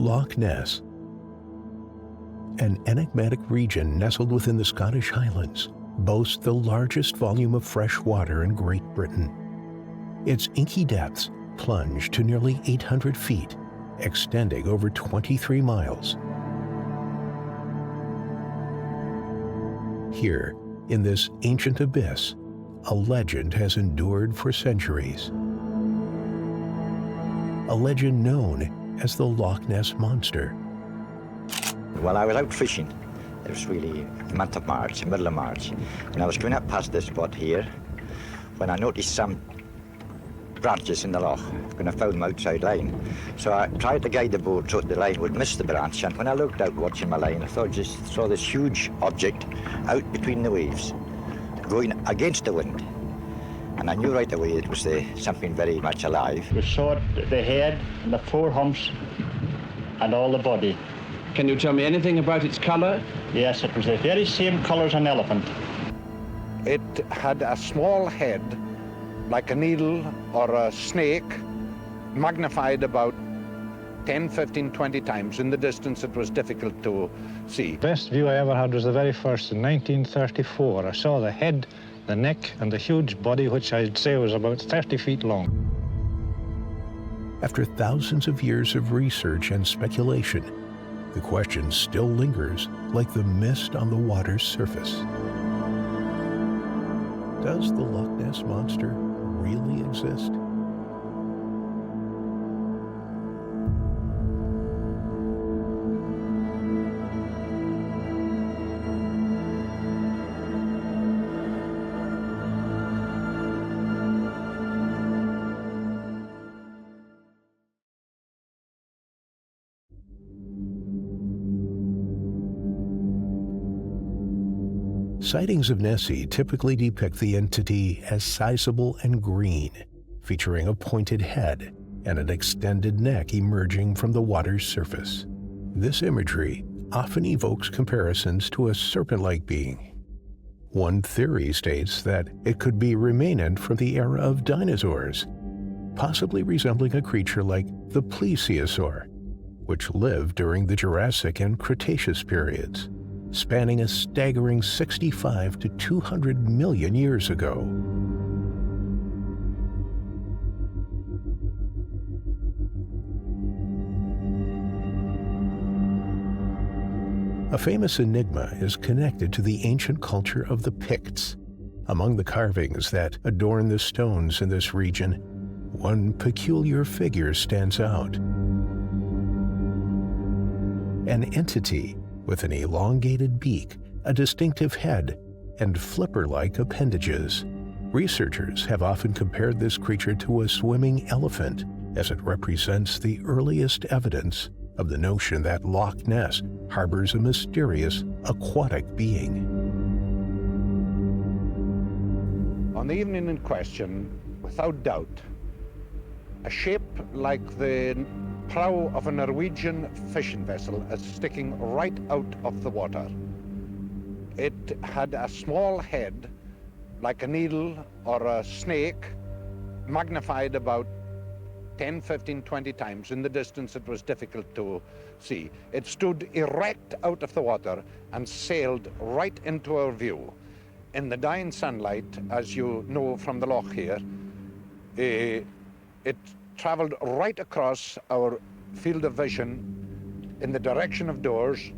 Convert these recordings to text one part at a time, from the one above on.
Loch Ness, an enigmatic region nestled within the Scottish Highlands, boasts the largest volume of fresh water in Great Britain. Its inky depths plunge to nearly 800 feet, extending over 23 miles. Here, in this ancient abyss, a legend has endured for centuries. A legend known as the Loch Ness Monster. Well, I was out fishing. It was really the month of March, middle of March. And I was going up past this spot here when I noticed some branches in the loch, when I found them outside line. So I tried to guide the boat so the line would miss the branch, and when I looked out watching my line, I thought just saw this huge object out between the waves, going against the wind. And I knew right away it was something very much alive. We saw the head, the four humps, and all the body. Can you tell me anything about its colour? Yes, it was the very same colour as an elephant. It had a small head, like a needle or a snake, magnified about 10, 15, 20 times. In the distance, it was difficult to see. The best view I ever had was the very first in 1934. I saw the head, the neck, and the huge body, which I'd say was about 30 feet long. After thousands of years of research and speculation, the question still lingers like the mist on the water's surface. Does the Loch Ness Monster really exist? Sightings of Nessie typically depict the entity as sizable and green, featuring a pointed head and an extended neck emerging from the water's surface. This imagery often evokes comparisons to a serpent-like being. One theory states that it could be remnant from the era of dinosaurs, possibly resembling a creature like the plesiosaur, which lived during the Jurassic and Cretaceous periods, spanning a staggering 65 to 200 million years ago. A famous enigma is connected to the ancient culture of the Picts. Among the carvings that adorn the stones in this region, one peculiar figure stands out. An entity with an elongated beak, a distinctive head, and flipper-like appendages. Researchers have often compared this creature to a swimming elephant, as it represents the earliest evidence of the notion that Loch Ness harbors a mysterious aquatic being. On the evening in question, without doubt, a shape like the prow of a Norwegian fishing vessel is sticking right out of the water. It had a small head, like a needle or a snake, magnified about 10, 15, 20 times. In the distance, it was difficult to see. It stood erect out of the water and sailed right into our view. In the dying sunlight, as you know from the loch here, it traveled right across our field of vision in the direction of doors.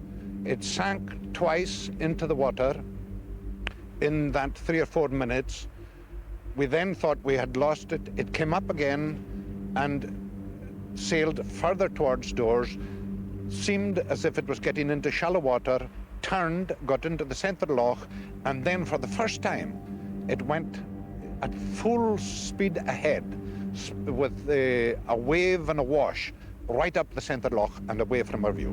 It sank twice into the water in that 3 or 4 minutes. We then thought we had lost it. It came up again and sailed further towards doors, seemed as if it was getting into shallow water, turned, got into the center loch, and then for the first time, it went at full speed ahead with a wave and a wash right up the center loch and away from our view.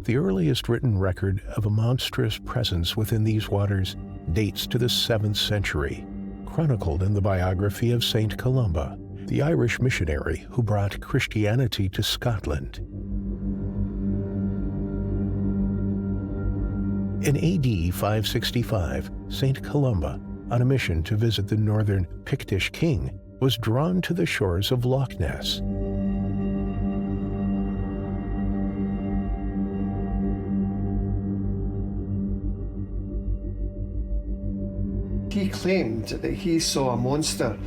The earliest written record of a monstrous presence within these waters dates to the 7th century, chronicled in the biography of Saint Columba, the Irish missionary who brought Christianity to Scotland. In AD 565, Saint Columba, on a mission to visit the northern Pictish king, was drawn to the shores of Loch Ness. He claimed that he saw a monster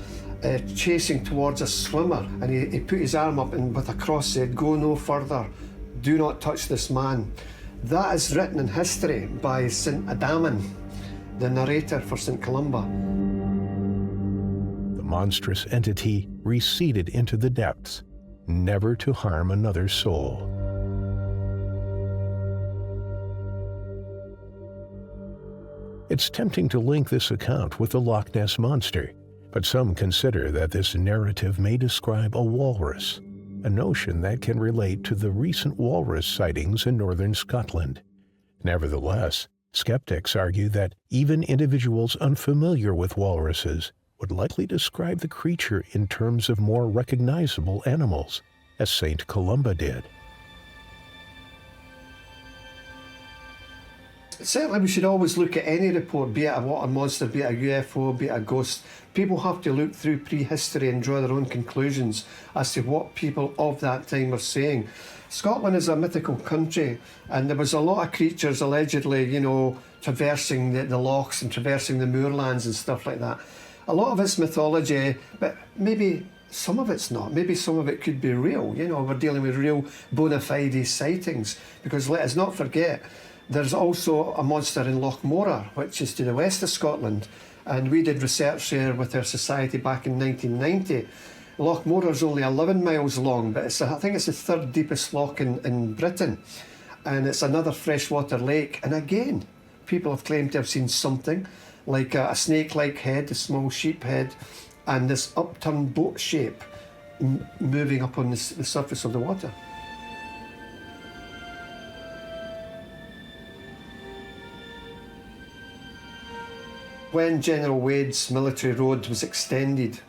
chasing towards a swimmer, and he put his arm up and with a cross said, "Go no further, do not touch this man." That is written in history by St. Adaman, the narrator for St. Columba. The monstrous entity receded into the depths, never to harm another soul. It's tempting to link this account with the Loch Ness Monster, but some consider that this narrative may describe a walrus, a notion that can relate to the recent walrus sightings in northern Scotland. Nevertheless, skeptics argue that even individuals unfamiliar with walruses would likely describe the creature in terms of more recognizable animals, as St. Columba did. Certainly we should always look at any report, be it a water monster, be it a UFO, be it a ghost. People have to look through prehistory and draw their own conclusions as to what people of that time were saying. Scotland is a mythical country, and there was a lot of creatures allegedly, traversing the lochs and traversing the moorlands and stuff like that. A lot of it's mythology, but maybe some of it's not. Maybe some of it could be real. We're dealing with real bona fide sightings, because let us not forget, there's also a monster in Loch Morar, which is to the west of Scotland, and we did research there with our society back in 1990. Loch Morar's only 11 miles long, but I think it's the third deepest loch in Britain, and it's another freshwater lake. And again, people have claimed to have seen something like a snake-like head, a small sheep head, and this upturned boat shape moving up on the surface of the water. When General Wade's military road was extended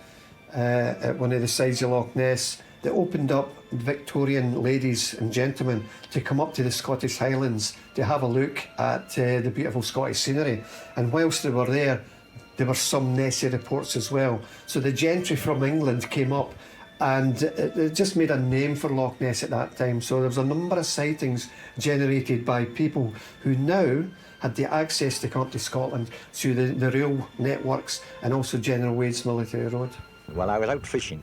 at one of the sides of Loch Ness, they opened up Victorian ladies and gentlemen to come up to the Scottish Highlands to have a look at the beautiful Scottish scenery. And whilst they were there were some Nessie reports as well. So the gentry from England came up, and it just made a name for Loch Ness at that time. So there was a number of sightings generated by people who now had the access to come up to Scotland through the rail networks and also General Wade's military road. Well, I was out fishing.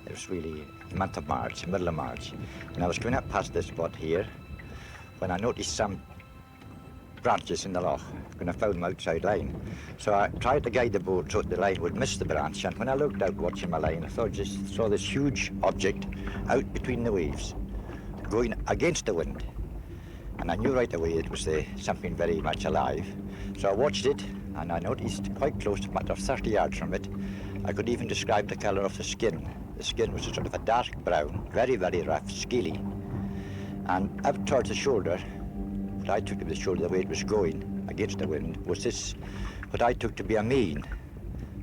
It was really the month of March, middle of March, and I was going up past this spot here when I noticed some branches in the loch, when I found them outside line. So I tried to guide the boat so that the line would miss the branch, and when I looked out watching my line, I just saw this huge object out between the waves, going against the wind. And I knew right away it was something very much alive. So I watched it, and I noticed quite close, a matter of 30 yards from it, I could even describe the colour of the skin. The skin was a sort of a dark brown, very, very rough, scaly. And up towards the shoulder, what I took of the shoulder, the way it was going against the wind, was this, what I took to be a mane.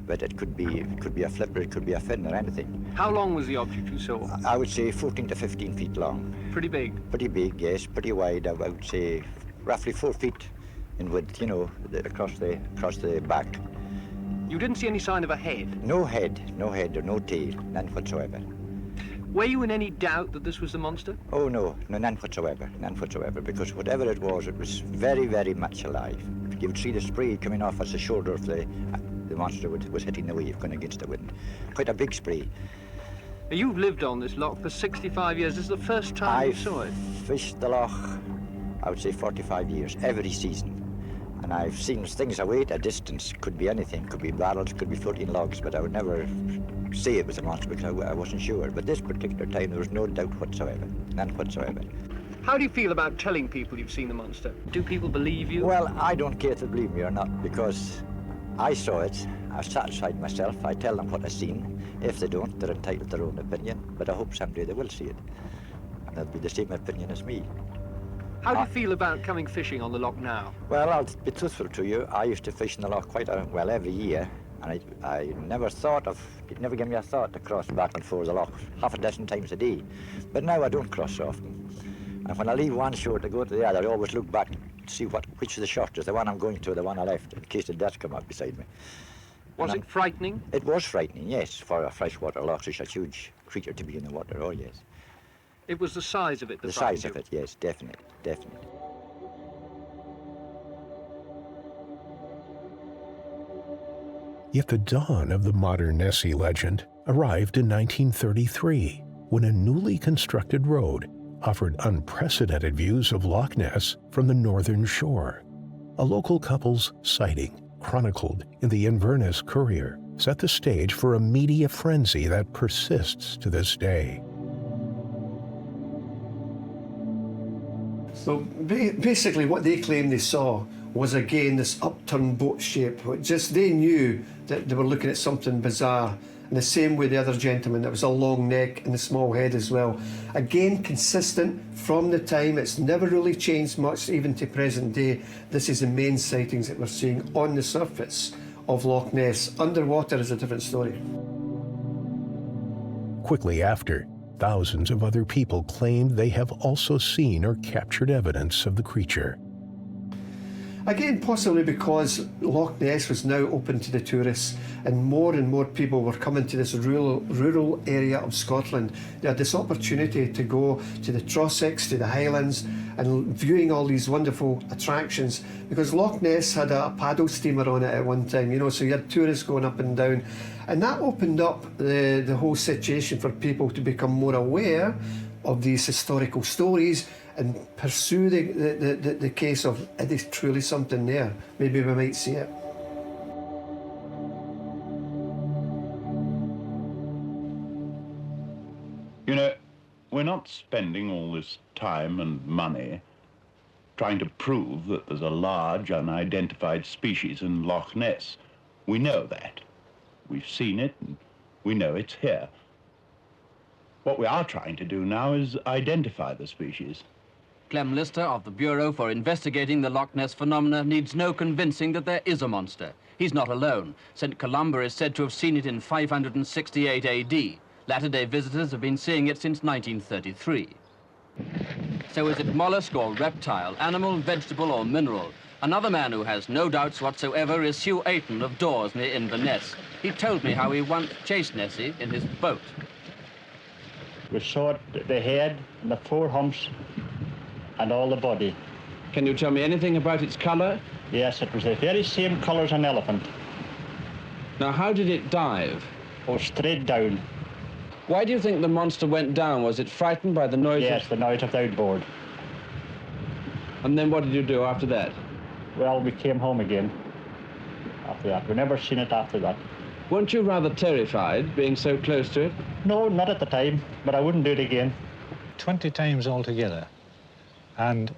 But it could be a flipper, it could be a fin or anything. How long was the object you saw? I would say 14 to 15 feet long. Pretty big? Pretty big, yes, pretty wide. I would say roughly 4 feet in width, across the back. You didn't see any sign of a head? No head, or no tail, none whatsoever. Were you in any doubt that this was the monster? Oh, no, none whatsoever, because whatever it was very, very much alive. You would see the spray coming off as the shoulder of the monster was hitting the wave, going against the wind. Quite a big spray. You've lived on this loch for 65 years. This is the first time you saw it? I've fished the loch, I would say 45 years, every season. And I've seen things away at a distance. Could be anything, could be barrels, could be floating logs, but I would never say it was a monster because I wasn't sure. But this particular time, there was no doubt whatsoever, none whatsoever. How do you feel about telling people you've seen the monster? Do people believe you? Well, I don't care if they believe me or not, because I saw it, I've satisfied myself, I tell them what I've seen. If they don't, they're entitled to their own opinion, but I hope someday they will see it. And they'll be the same opinion as me. How do you feel about coming fishing on the loch now? Well, I'll be truthful to you, I used to fish in the loch every year, and I never thought of, it never gave me a thought to cross back and forth the loch half a dozen times a day. But now I don't cross so often. And when I leave one shore to go to the other, I always look back to see which is the shortest, the one I'm going to or the one I left, in case it does come up beside me. Was it frightening? It was frightening, yes, for a freshwater loch. It's a huge creature to be in the water, oh yes. It was the size of it that The frightened size of you. it, yes, definitely, definitely. Yet the dawn of the modern Nessie legend arrived in 1933, when a newly constructed road offered unprecedented views of Loch Ness from the northern shore. A local couple's sighting, chronicled in the Inverness Courier, set the stage for a media frenzy that persists to this day. So basically what they claimed they saw was again this upturned boat shape. Just they knew that they were looking at something bizarre. In the same way the other gentleman, there was a long neck and a small head as well. Again, consistent from the time. It's never really changed much, even to present day. This is the main sightings that we're seeing on the surface of Loch Ness. Underwater is a different story. Quickly after, thousands of other people claimed they have also seen or captured evidence of the creature. Again, possibly because Loch Ness was now open to the tourists and more people were coming to this rural area of Scotland. They had this opportunity to go to the Trossachs, to the Highlands, and viewing all these wonderful attractions, because Loch Ness had a paddle steamer on it at one time, you know, so you had tourists going up and down. And that opened up the whole situation for people to become more aware of these historical stories and pursue the case of, is there truly something there? Maybe we might see it. You know, we're not spending all this time and money trying to prove that there's a large unidentified species in Loch Ness. We know that. We've seen it and we know it's here. What we are trying to do now is identify the species. Clem Lister of the Bureau for Investigating the Loch Ness Phenomena needs no convincing that there is a monster. He's not alone. St. Columba is said to have seen it in 568 AD. Latter-day visitors have been seeing it since 1933. So is it mollusk or reptile, animal, vegetable or mineral? Another man who has no doubts whatsoever is Hugh Ayton of Dawes near Inverness. He told me how he once chased Nessie in his boat. We saw the head, the four humps, and all the body. Can you tell me anything about its color? Yes, it was the very same color as an elephant. Now, how did it dive? Oh, straight down. Why do you think the monster went down? Was it frightened by the noise? Yes, the noise of the outboard. And then what did you do after that? Well, we came home again after that. We never seen it after that. Weren't you rather terrified, being so close to it? No, not at the time, but I wouldn't do it again. 20 times altogether. And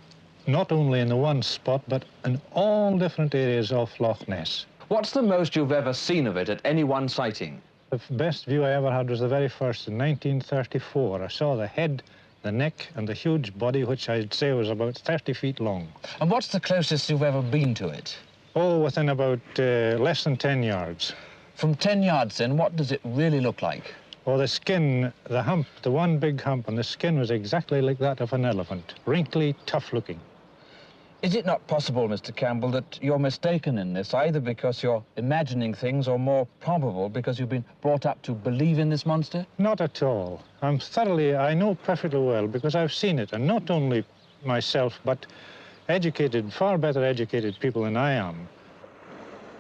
not only in the one spot, but in all different areas of Loch Ness. What's the most you've ever seen of it at any one sighting? The best view I ever had was the very first in 1934. I saw the head, the neck, and the huge body, which I'd say was about 30 feet long. And what's the closest you've ever been to it? Oh, within about less than 10 yards. From 10 yards, then, what does it really look like? Oh, the skin, the hump, the one big hump, and the skin was exactly like that of an elephant. Wrinkly, tough-looking. Is it not possible, Mr. Campbell, that you're mistaken in this, either because you're imagining things, or more probable, because you've been brought up to believe in this monster? Not at all. I know perfectly well, because I've seen it, and not only myself, but educated, far better educated people than I am.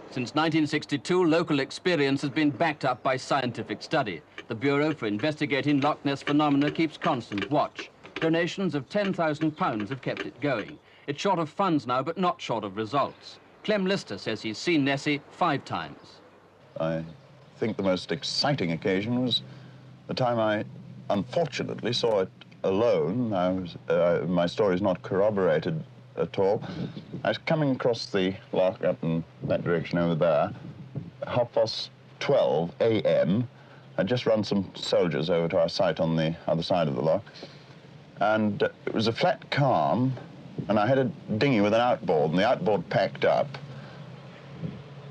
Since 1962, local experience has been backed up by scientific study. The Bureau for Investigating Loch Ness Phenomena keeps constant watch. Donations of £10,000 have kept it going. It's short of funds now, but not short of results. Clem Lister says he's seen Nessie 5 times. I think the most exciting occasion was the time I unfortunately saw it alone. My story is not corroborated at all. I was coming across the loch up in that direction over there, 12:30 a.m. I'd just run some soldiers over to our site on the other side of the loch, and it was a flat calm, and I had a dinghy with an outboard, and the outboard packed up,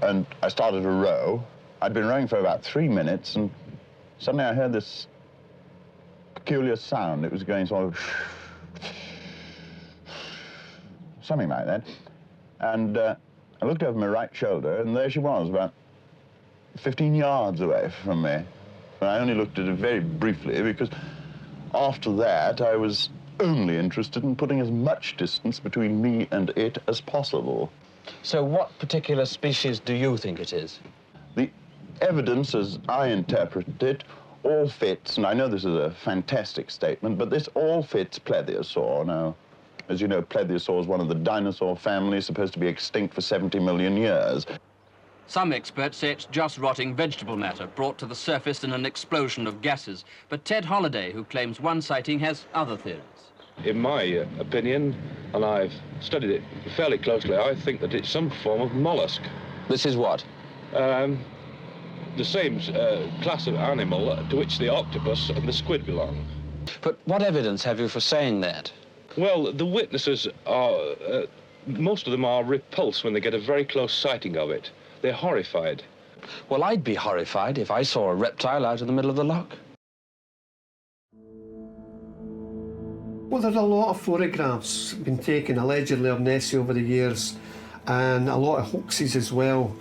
and I started to row. I'd been rowing for about 3 minutes, and suddenly I heard this peculiar sound. It was going sort of something like that. And I looked over my right shoulder, and there she was, about 15 yards away from me. And I only looked at it very briefly because after that I was only interested in putting as much distance between me and it as possible. So what particular species do you think it is? The evidence, as I interpret it, all fits, and I know this is a fantastic statement, but this all fits plesiosaur. Now, as you know, plesiosaur is one of the dinosaur families supposed to be extinct for 70 million years. Some experts say it's just rotting vegetable matter brought to the surface in an explosion of gases. But Ted Holliday, who claims one sighting, has other theories. In my opinion, and I've studied it fairly closely, I think that it's some form of mollusk. This is what? The same class of animal to which the octopus and the squid belong. But what evidence have you for saying that? Well, the witnesses are, most of them are repulsed when they get a very close sighting of it. They're horrified. Well, I'd be horrified if I saw a reptile out in the middle of the loch. Well, there's a lot of photographs been taken allegedly of Nessie over the years, and a lot of hoaxes as well.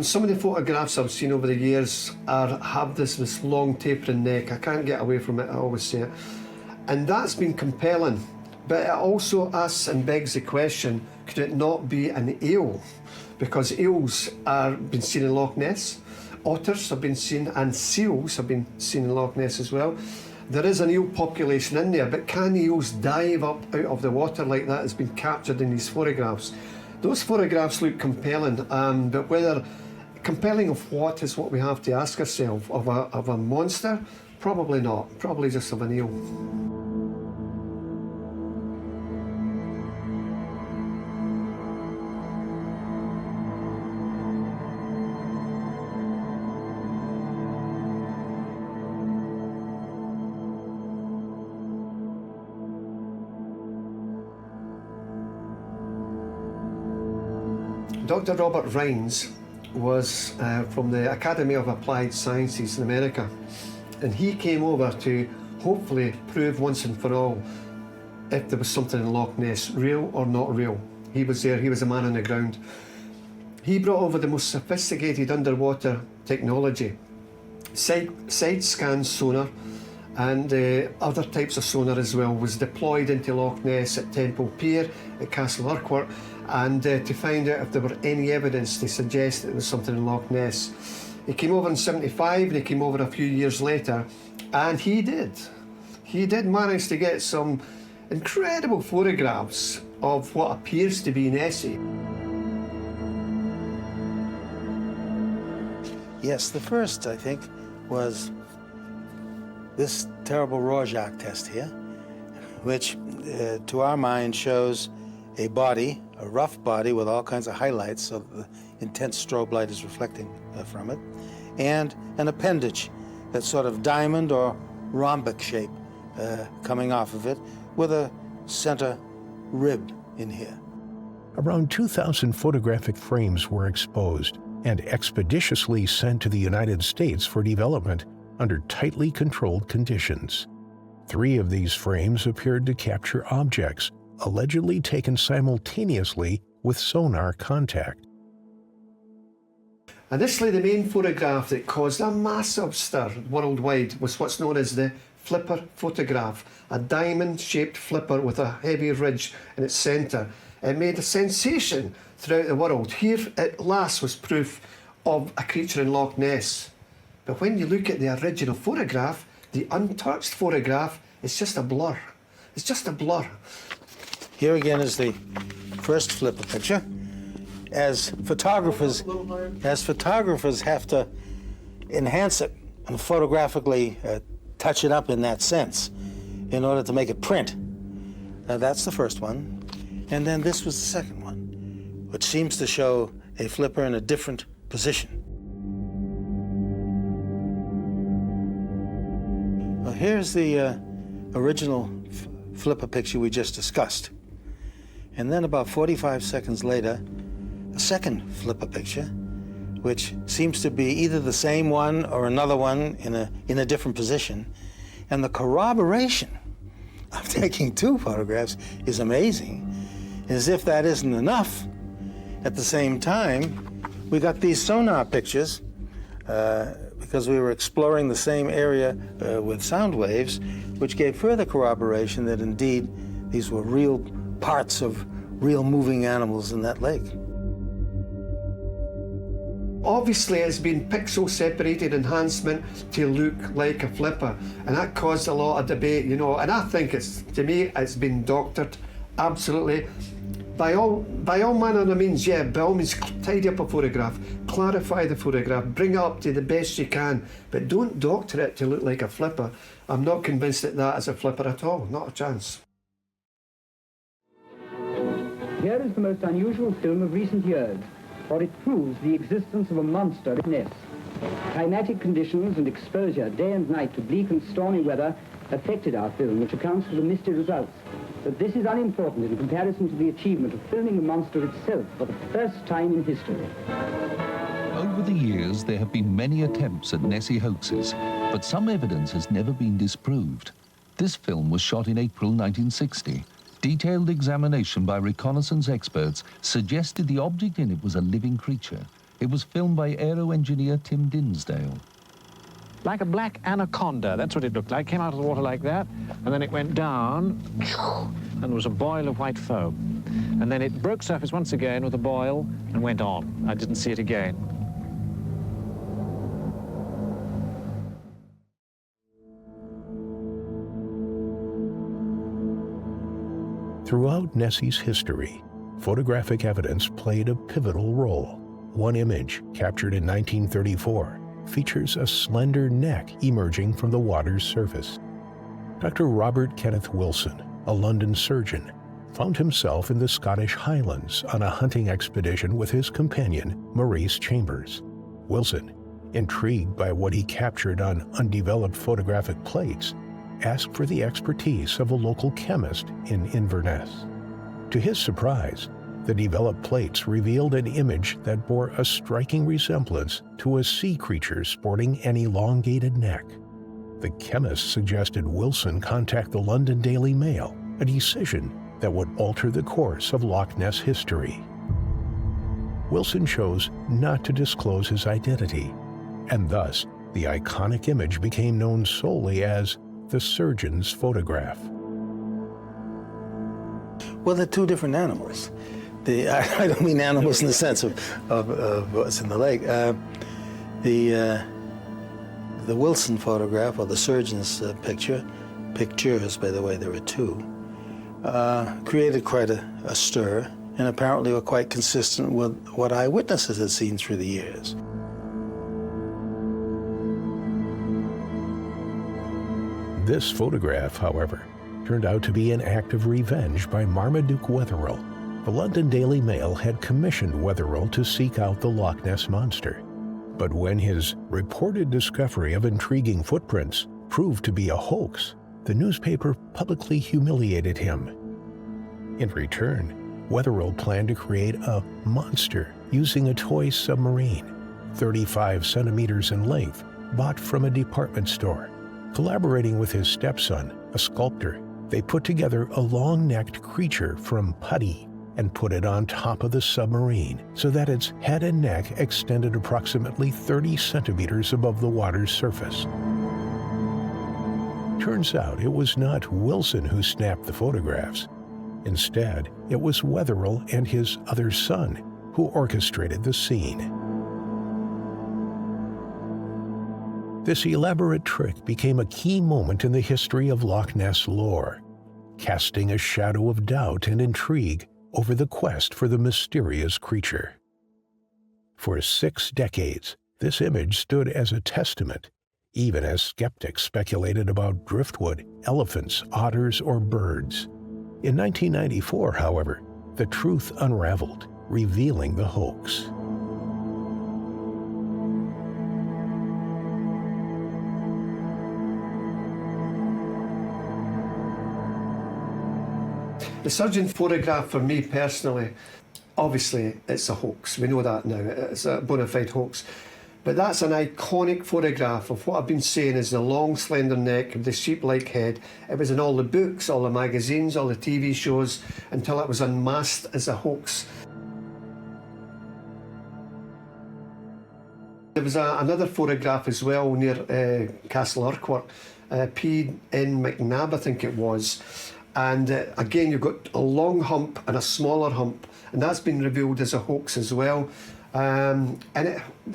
Some of the photographs I've seen over the years have this long tapering neck. I can't get away from it, I always say it. And that's been compelling, but it also asks and begs the question, could it not be an eel? Because eels are been seen in Loch Ness, otters have been seen, and seals have been seen in Loch Ness as well. There is an eel population in there, but can eels dive up out of the water like that has been captured in these photographs? Those photographs look compelling, but whether compelling of what is what we have to ask ourselves. Of a monster? Probably not. Probably just of an eel. Dr. Robert Rines was from the Academy of Applied Sciences in America, and he came over to hopefully prove once and for all if there was something in Loch Ness, real or not real. He was there, he was a man on the ground. He brought over the most sophisticated underwater technology, side scan sonar, and other types of sonar as well was deployed into Loch Ness at Temple Pier, at Castle Urquhart, and to find out if there were any evidence to suggest that there was something in Loch Ness. He came over in '75 and he came over a few years later, and he did manage to get some incredible photographs of what appears to be Nessie. Yes, the first, I think, was this terrible Rorschach test here, which to our mind shows a body, a rough body with all kinds of highlights, so the intense strobe light is reflecting from it, and an appendage that's sort of diamond or rhombic shape coming off of it with a center rib in here. Around 2,000 photographic frames were exposed and expeditiously sent to the United States for development under tightly controlled conditions. 3 of these frames appeared to capture objects allegedly taken simultaneously with sonar contact. Initially, the main photograph that caused a massive stir worldwide was what's known as the flipper photograph, a diamond-shaped flipper with a heavy ridge in its centre. It made a sensation throughout the world. Here, at last, was proof of a creature in Loch Ness. But when you look at the original photograph, the untouched photograph, it's just a blur. It's just a blur. Here again is the first flipper picture. As photographers have to enhance it and photographically touch it up in that sense in order to make it print. Now that's the first one. And then this was the second one, which seems to show a flipper in a different position. Well, here's the original flipper picture we just discussed. And then about 45 seconds later, a second flipper picture, which seems to be either the same one or another one in a different position. And the corroboration of taking 2 photographs is amazing. As if that isn't enough, at the same time, we got these sonar pictures because we were exploring the same area with sound waves, which gave further corroboration that indeed these were real parts of real moving animals in that lake. Obviously, it's been pixel-separated enhancement to look like a flipper, and that caused a lot of debate, you know, and I think to me, it's been doctored, absolutely. By all manner of means, yeah, by all means, tidy up a photograph, clarify the photograph, bring it up to the best you can, but don't doctor it to look like a flipper. I'm not convinced that is a flipper at all, not a chance. Here is the most unusual film of recent years, for it proves the existence of a monster at Loch Ness. Climatic conditions and exposure day and night to bleak and stormy weather affected our film, which accounts for the misty results. But this is unimportant in comparison to the achievement of filming the monster itself for the first time in history. Over the years, there have been many attempts at Nessie hoaxes, but some evidence has never been disproved. This film was shot in April 1960. Detailed examination by reconnaissance experts suggested the object in it was a living creature. It was filmed by aero engineer Tim Dinsdale. Like a black anaconda, that's what it looked like. Came out of the water like that, and then it went down, and there was a boil of white foam. And then it broke surface once again with a boil and went on. I didn't see it again. Throughout Nessie's history, photographic evidence played a pivotal role. One image, captured in 1934, features a slender neck emerging from the water's surface. Dr. Robert Kenneth Wilson, a London surgeon, found himself in the Scottish Highlands on a hunting expedition with his companion, Maurice Chambers. Wilson, intrigued by what he captured on undeveloped photographic plates, asked for the expertise of a local chemist in Inverness. To his surprise, the developed plates revealed an image that bore a striking resemblance to a sea creature sporting an elongated neck. The chemist suggested Wilson contact the London Daily Mail, a decision that would alter the course of Loch Ness history. Wilson chose not to disclose his identity, and thus the iconic image became known solely as the surgeon's photograph. Well, they're two different animals. I don't mean animals in the sense of what's in the lake. The Wilson photograph, or the surgeon's pictures, by the way, there were two, created quite a stir, and apparently were quite consistent with what eyewitnesses had seen through the years. This photograph, however, turned out to be an act of revenge by Marmaduke Wetherell. The London Daily Mail had commissioned Wetherell to seek out the Loch Ness Monster. But when his reported discovery of intriguing footprints proved to be a hoax, the newspaper publicly humiliated him. In return, Wetherell planned to create a monster using a toy submarine, 35 centimeters in length, bought from a department store. Collaborating with his stepson, a sculptor, they put together a long-necked creature from putty and put it on top of the submarine so that its head and neck extended approximately 30 centimeters above the water's surface. Turns out it was not Wilson who snapped the photographs. Instead, it was Wetherell and his other son who orchestrated the scene. This elaborate trick became a key moment in the history of Loch Ness lore, casting a shadow of doubt and intrigue over the quest for the mysterious creature. For 6 decades, this image stood as a testament, even as skeptics speculated about driftwood, elephants, otters, or birds. In 1994, however, the truth unraveled, revealing the hoax. The surgeon photograph, for me personally, obviously it's a hoax. We know that now. It's a bona fide hoax. But that's an iconic photograph of what I've been saying is the long, slender neck of the sheep-like head. It was in all the books, all the magazines, all the TV shows, until it was unmasked as a hoax. There was another photograph as well near Castle Urquhart, P. N. McNabb, I think it was. And again, you've got a long hump and a smaller hump, and that's been revealed as a hoax as well. And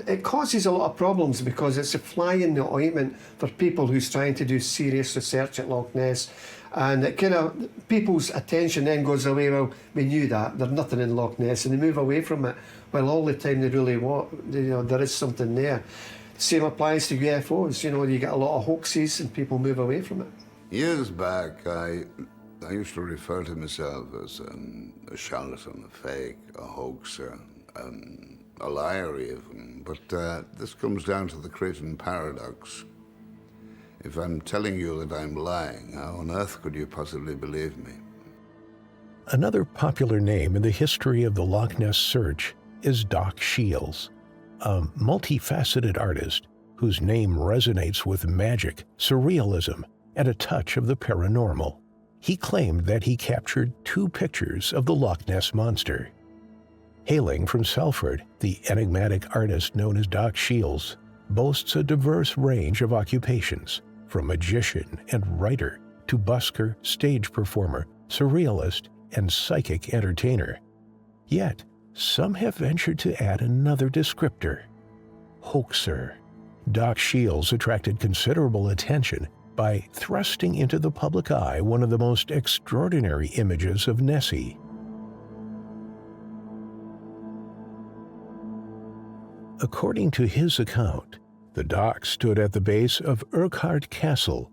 it causes a lot of problems because it's a fly in the ointment for people who's trying to do serious research at Loch Ness. And it kind of, people's attention then goes away, well, we knew that, there's nothing in Loch Ness, and they move away from it. Well, all the time they really want, there is something there. Same applies to UFOs, you get a lot of hoaxes and people move away from it. Years back, I used to refer to myself as a charlatan, a fake, a hoaxer, a liar even, but this comes down to the Cretan paradox. If I'm telling you that I'm lying, how on earth could you possibly believe me? Another popular name in the history of the Loch Ness search is Doc Shiels, a multifaceted artist whose name resonates with magic, surrealism, and a touch of the paranormal. He claimed that he captured 2 pictures of the Loch Ness Monster. Hailing from Salford, the enigmatic artist known as Doc Shiels boasts a diverse range of occupations, from magician and writer to busker, stage performer, surrealist, and psychic entertainer. Yet, some have ventured to add another descriptor: hoaxer. Doc Shiels attracted considerable attention by thrusting into the public eye one of the most extraordinary images of Nessie. According to his account, the Doc stood at the base of Urquhart Castle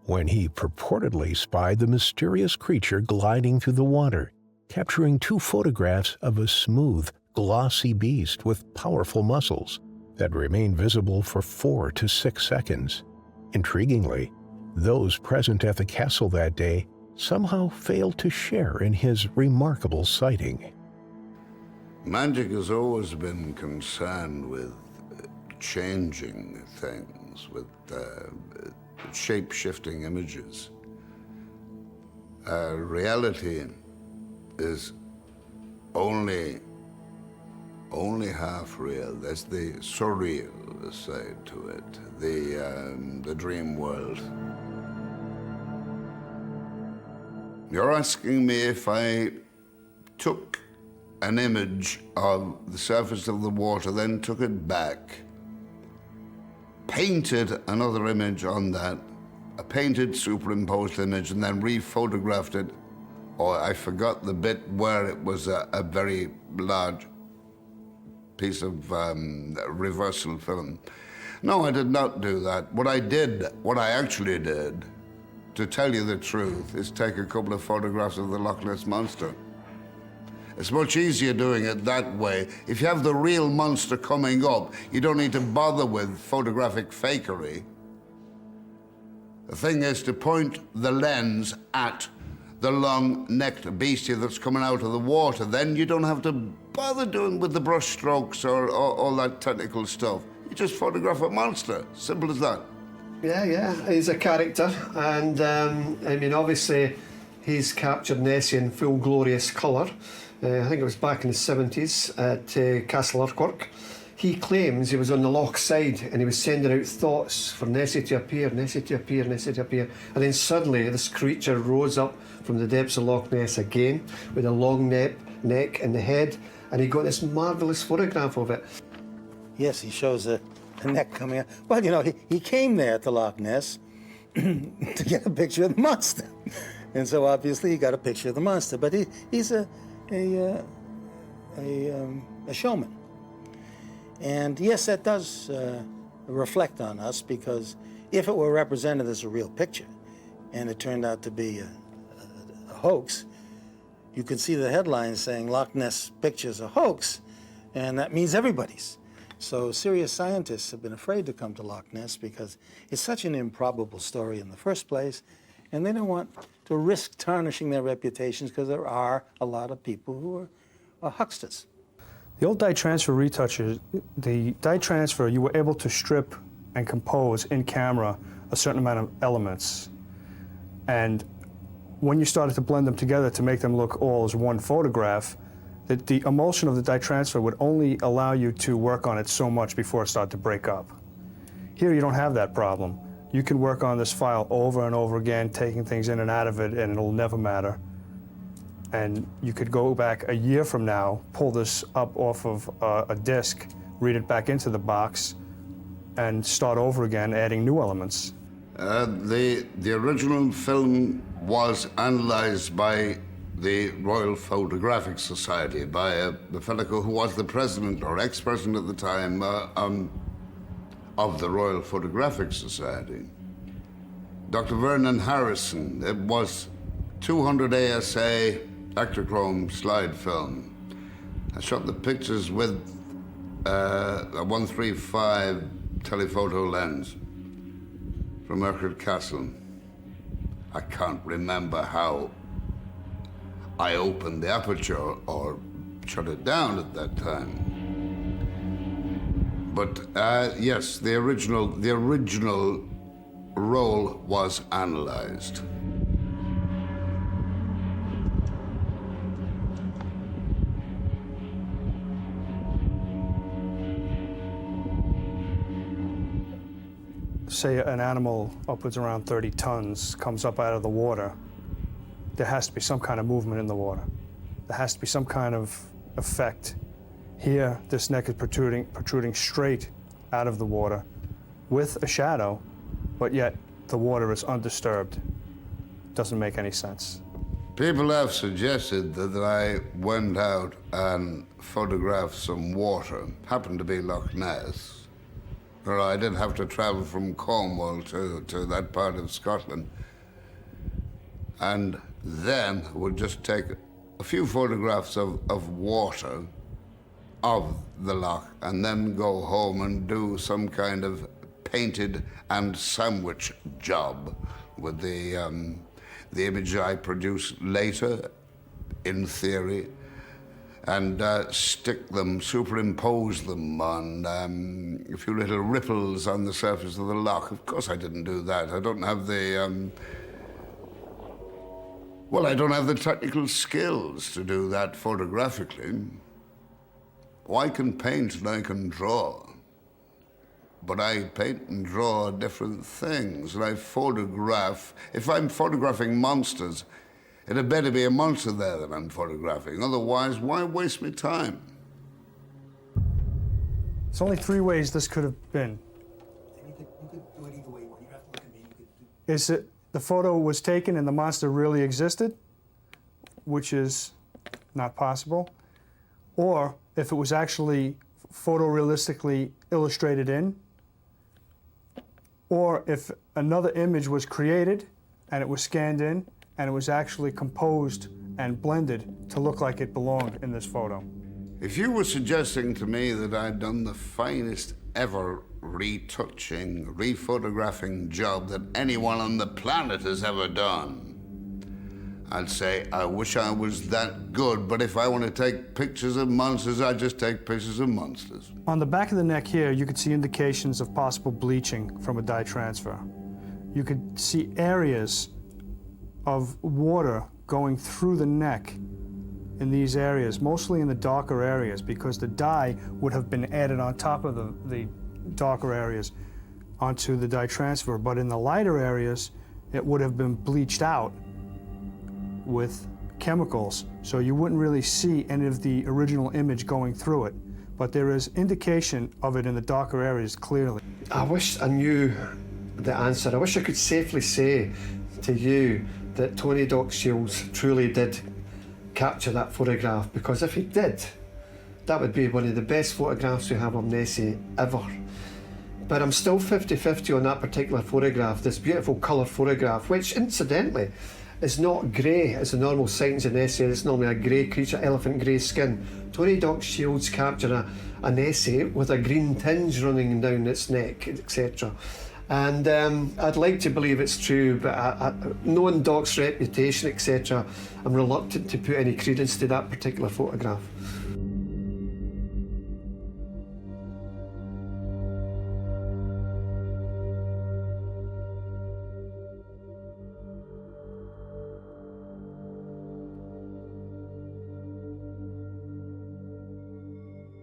when he purportedly spied the mysterious creature gliding through the water, capturing 2 photographs of a smooth, glossy beast with powerful muscles that remained visible for 4 to 6 seconds. Intriguingly, those present at the castle that day somehow failed to share in his remarkable sighting. Magic has always been concerned with changing things, with shape-shifting images. Reality is only half real. There's the surreal side to it, the dream world. You're asking me if I took an image of the surface of the water, then took it back, painted another image on that, a painted superimposed image, and then re-photographed it, or I forgot the bit where it was a very large piece of reversal film. No, I did not do that. What I actually did, to tell you the truth, is take a couple of photographs of the Loch Ness Monster. It's much easier doing it that way. If you have the real monster coming up, you don't need to bother with photographic fakery. The thing is to point the lens at the long-necked beastie that's coming out of the water. Then you don't have to bother doing with the brush strokes or all that technical stuff. You just photograph a monster. Simple as that. Yeah, he's a character, and I mean, obviously, he's captured Nessie in full glorious colour. I think it was back in the 70s at Castle Urquhart. He claims he was on the loch side and he was sending out thoughts for Nessie to appear, Nessie to appear, Nessie to appear. And then suddenly this creature rose up from the depths of Loch Ness again with a long neck and the head, and he got this marvellous photograph of it. Yes, he shows a neck coming out. Well, he came there to Loch Ness to get a picture of the monster. And so obviously he got a picture of the monster. But he's a showman. And yes, that does reflect on us, because if it were represented as a real picture and it turned out to be a hoax, you could see the headlines saying Loch Ness picture's a hoax, and that means everybody's. So serious scientists have been afraid to come to Loch Ness because it's such an improbable story in the first place, and they don't want to risk tarnishing their reputations, because there are a lot of people who are hucksters. The old dye transfer retouchers, the dye transfer, you were able to strip and compose in camera a certain amount of elements. And when you started to blend them together to make them look all as one photograph, that the emulsion of the dye transfer would only allow you to work on it so much before it started to break up. Here you don't have that problem. You can work on this file over and over again, taking things in and out of it, and it'll never matter. And you could go back a year from now, pull this up off of a disk, read it back into the box, and start over again, adding new elements. The original film was analysed by the Royal Photographic Society, by the fellow who was the president or ex-president at the time of the Royal Photographic Society, Dr. Vernon Harrison. It was 200 ASA Ektachrome slide film. I shot the pictures with a 135 telephoto lens from Urquhart Castle. I can't remember how I opened the aperture or shut it down at that time. But yes, the original roll was analyzed. Say an animal upwards around 30 tons comes up out of the water, there has to be some kind of movement in the water. There has to be some kind of effect. Here, this neck is protruding straight out of the water with a shadow, but yet the water is undisturbed. Doesn't make any sense. People have suggested that I went out and photographed some water. Happened to be Loch Ness. Or I did have to travel from Cornwall to that part of Scotland. And then would just take a few photographs of water of the loch and then go home and do some kind of painted and sandwich job with the image I produced later, in theory, and stick them, superimpose them on a few little ripples on the surface of the loch. Of course I didn't do that. I don't have the, well, I don't have the technical skills to do that photographically. Oh, I can paint and I can draw, but I paint and draw different things, and I photograph. If I'm photographing monsters, it had better be a monster there that I'm photographing. Otherwise, why waste my time? There's only 3 ways this could have been. You could do it either way. When you have to look at me, you could do... Is it the photo was taken and the monster really existed, which is not possible, or if it was actually photorealistically illustrated in, or if another image was created and it was scanned in and it was actually composed and blended to look like it belonged in this photo. If you were suggesting to me that I'd done the finest ever retouching, rephotographing job that anyone on the planet has ever done, I'd say, I wish I was that good, but if I want to take pictures of monsters, I just take pictures of monsters. On the back of the neck here, you could see indications of possible bleaching from a dye transfer. You could see areas of water going through the neck in these areas, mostly in the darker areas, because the dye would have been added on top of the darker areas onto the dye transfer. But in the lighter areas, it would have been bleached out with chemicals, so you wouldn't really see any of the original image going through it. But there is indication of it in the darker areas clearly. I wish I knew the answer. I wish I could safely say to you that Tony Doc Shields truly did capture that photograph, because if he did, that would be one of the best photographs we have of Nessie ever. But I'm still 50-50 on that particular photograph, this beautiful colour photograph, which incidentally is not grey as the normal sightings of Nessie. It's normally a grey creature, elephant grey skin. Tony Doc Shields captured a Nessie with a green tinge running down its neck, etc. And I'd like to believe it's true, but knowing Doc's reputation, etc., I'm reluctant to put any credence to that particular photograph.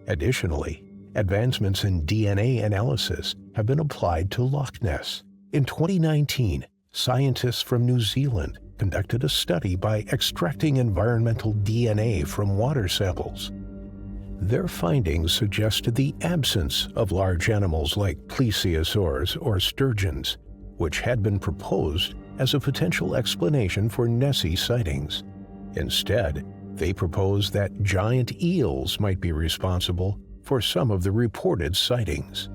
Additionally, advancements in DNA analysis have been applied to Loch Ness. In 2019, scientists from New Zealand conducted a study by extracting environmental DNA from water samples. Their findings suggested the absence of large animals like plesiosaurs or sturgeons, which had been proposed as a potential explanation for Nessie sightings. Instead, they proposed that giant eels might be responsible for some of the reported sightings.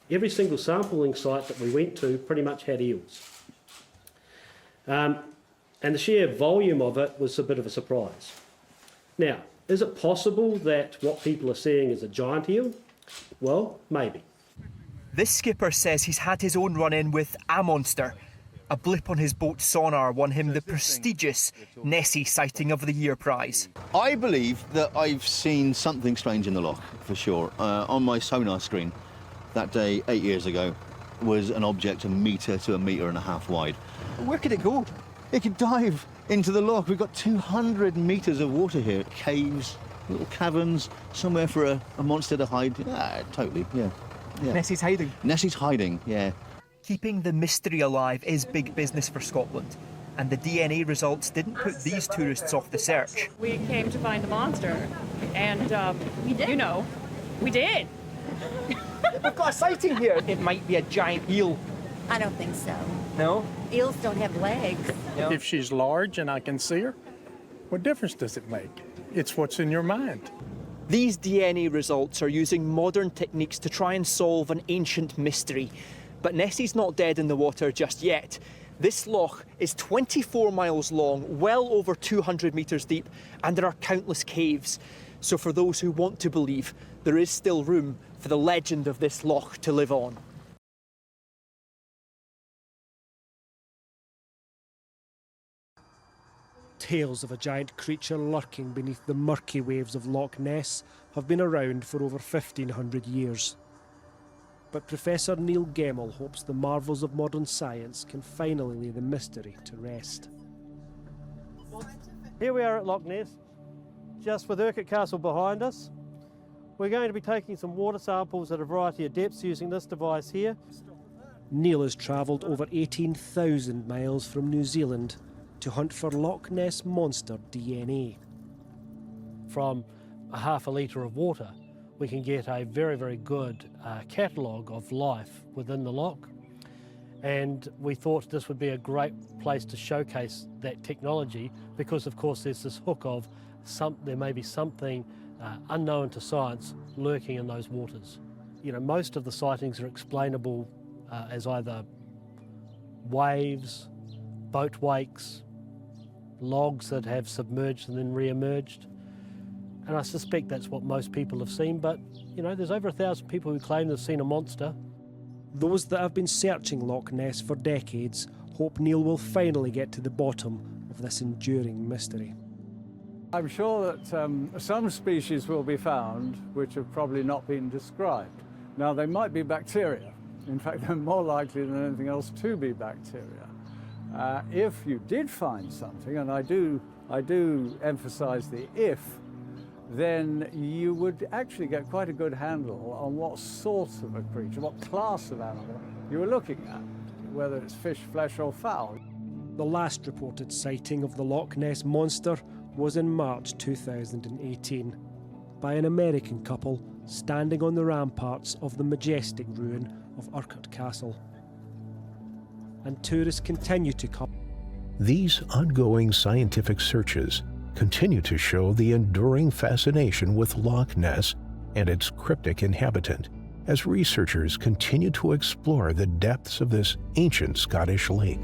Every single sampling site that we went to pretty much had eels. And the sheer volume of it was a bit of a surprise. Now, is it possible that what people are seeing is a giant eel? Well, maybe. This skipper says he's had his own run-in with a monster. A blip on his boat's sonar won him the prestigious Nessie Sighting of the Year prize. I believe that I've seen something strange in the loch, for sure. On my sonar screen that day 8 years ago was an object 1 metre to 1.5 metres wide. Where could it go? It could dive into the loch. We've got 200 metres of water here. Caves, little caverns, somewhere for a monster to hide. Totally, yeah. Nessie's hiding. Nessie's hiding, yeah. Keeping the mystery alive is big business for Scotland, and the DNA results didn't put these tourists off the search. We came to find the monster, and we did. You know, we did. We've got a sighting here. It might be a giant eel. I don't think so. No? Eels don't have legs. If she's large and I can see her, what difference does it make? It's what's in your mind. These DNA results are using modern techniques to try and solve an ancient mystery. But Nessie's not dead in the water just yet. This loch is 24 miles long, well over 200 metres deep, and there are countless caves. So for those who want to believe, there is still room for the legend of this loch to live on. Tales of a giant creature lurking beneath the murky waves of Loch Ness have been around for over 1,500 years. But Professor Neil Gemmell hopes the marvels of modern science can finally lay the mystery to rest. Here we are at Loch Ness, just with Urquhart Castle behind us. We're going to be taking some water samples at a variety of depths using this device here. Neil has travelled over 18,000 miles from New Zealand to hunt for Loch Ness monster DNA. From a half a litre of water, we can get a very, very good catalogue of life within the loch. And we thought this would be a great place to showcase that technology because, of course, there's this hook of there may be something unknown to science lurking in those waters. You know, most of the sightings are explainable as either waves, boat wakes, logs that have submerged and then re-emerged. And I suspect that's what most people have seen, but, you know, there's over 1,000 people who claim they've seen a monster. Those that have been searching Loch Ness for decades hope Neil will finally get to the bottom of this enduring mystery. I'm sure that some species will be found which have probably not been described. Now, they might be bacteria. In fact, they're more likely than anything else to be bacteria. If you did find something, and I do emphasize the if, then you would actually get quite a good handle on what sort of a creature, what class of animal you were looking at, whether it's fish, flesh or fowl. The last reported sighting of the Loch Ness monster was in March 2018 by an American couple standing on the ramparts of the majestic ruin of Urquhart Castle. And tourists continue to come. These ongoing scientific searches continue to show the enduring fascination with Loch Ness and its cryptic inhabitant as researchers continue to explore the depths of this ancient Scottish lake.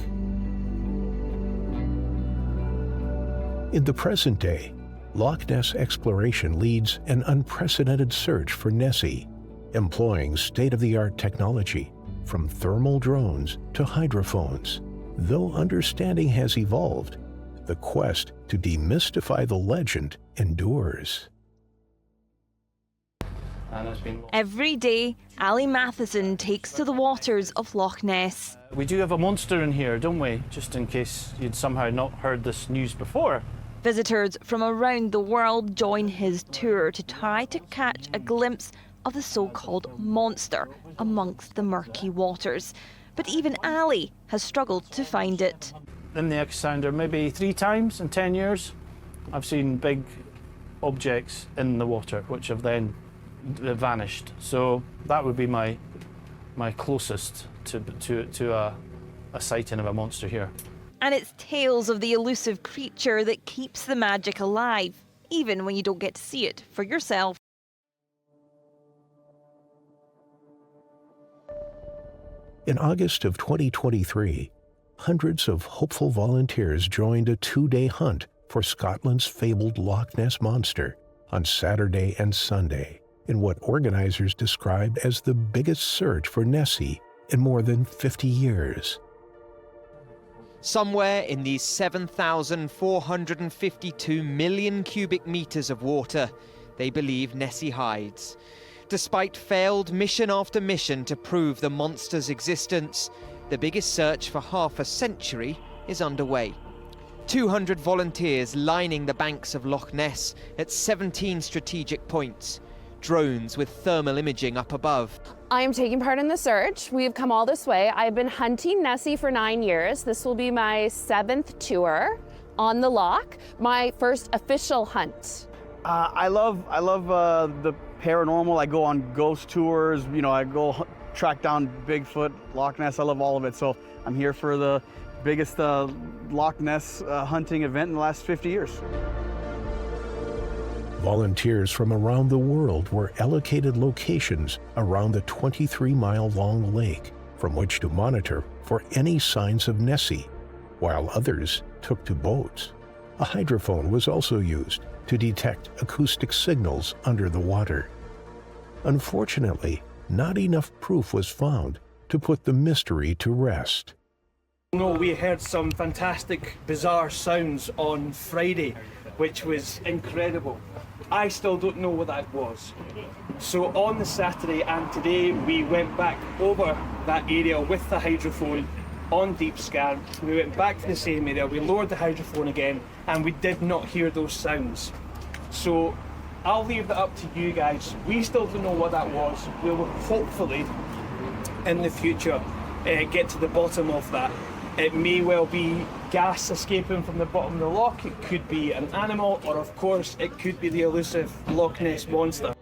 In the present day, Loch Ness exploration leads an unprecedented search for Nessie, employing state-of-the-art technology from thermal drones to hydrophones. Though understanding has evolved, the quest to demystify the legend endures. and has been... Every day, Ali Matheson takes to the waters of Loch Ness. We do have a monster in here, don't we? Just in case you'd somehow not heard this news before. Visitors from around the world join his tour to try to catch a glimpse of the so-called monster amongst the murky waters. But even Ali has struggled to find it. In the Sounder, maybe 3 times in 10 years, I've seen big objects in the water which have then vanished. So that would be my closest to a sighting of a monster here. And it's tales of the elusive creature that keeps the magic alive, even when you don't get to see it for yourself. In August of 2023, hundreds of hopeful volunteers joined a 2-day hunt for Scotland's fabled Loch Ness monster on Saturday and Sunday, in what organizers described as the biggest search for Nessie in more than 50 years. Somewhere in these 7,452 million cubic meters of water, they believe Nessie hides. Despite failed mission after mission to prove the monster's existence, the biggest search for half a century is underway. 200 volunteers lining the banks of Loch Ness at 17 strategic points. Drones with thermal imaging up above. I am taking part in the search. We've come all this way. I've been hunting Nessie for 9 years. This will be my 7th tour on the loch, my first official hunt. I love the paranormal. I go on ghost tours. You know, I go track down Bigfoot, Loch Ness. I love all of it. So I'm here for the biggest Loch Ness hunting event in the last 50 years. Volunteers from around the world were allocated locations around the 23-mile-long lake from which to monitor for any signs of Nessie, while others took to boats. A hydrophone was also used to detect acoustic signals under the water. Unfortunately, not enough proof was found to put the mystery to rest. No, we heard some fantastic, bizarre sounds on Friday, which was incredible. I still don't know what that was. So on the Saturday and today, we went back over that area with the hydrophone on deep scan. We went back to the same area, we lowered the hydrophone again, and we did not hear those sounds. So I'll leave that up to you guys. We still don't know what that was. We will hopefully, in the future, get to the bottom of that. It may well be gas escaping from the bottom of the loch, it could be an animal, or of course it could be the elusive Loch Ness monster.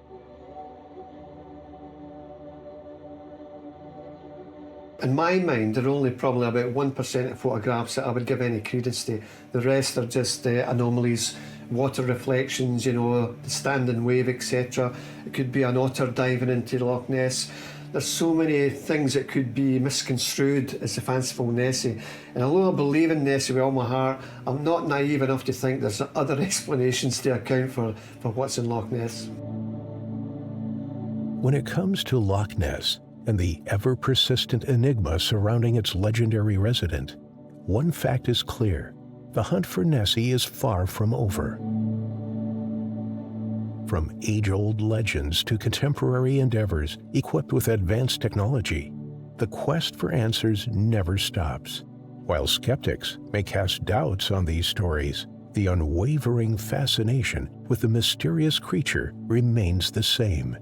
In my mind, there are only probably about 1% of photographs that I would give any credence to. The rest are just anomalies, water reflections, you know, the standing wave, etc. It could be an otter diving into Loch Ness. There's so many things that could be misconstrued as the fanciful Nessie. And although I believe in Nessie with all my heart, I'm not naive enough to think there's other explanations to account for what's in Loch Ness. When it comes to Loch Ness and the ever-persistent enigma surrounding its legendary resident, one fact is clear: the hunt for Nessie is far from over. From age-old legends to contemporary endeavors equipped with advanced technology, the quest for answers never stops. While skeptics may cast doubts on these stories, the unwavering fascination with the mysterious creature remains the same.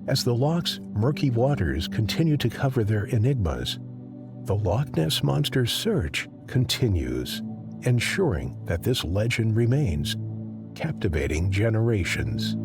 As the loch's murky waters continue to cover their enigmas, the Loch Ness Monster's search continues, ensuring that this legend remains, captivating generations.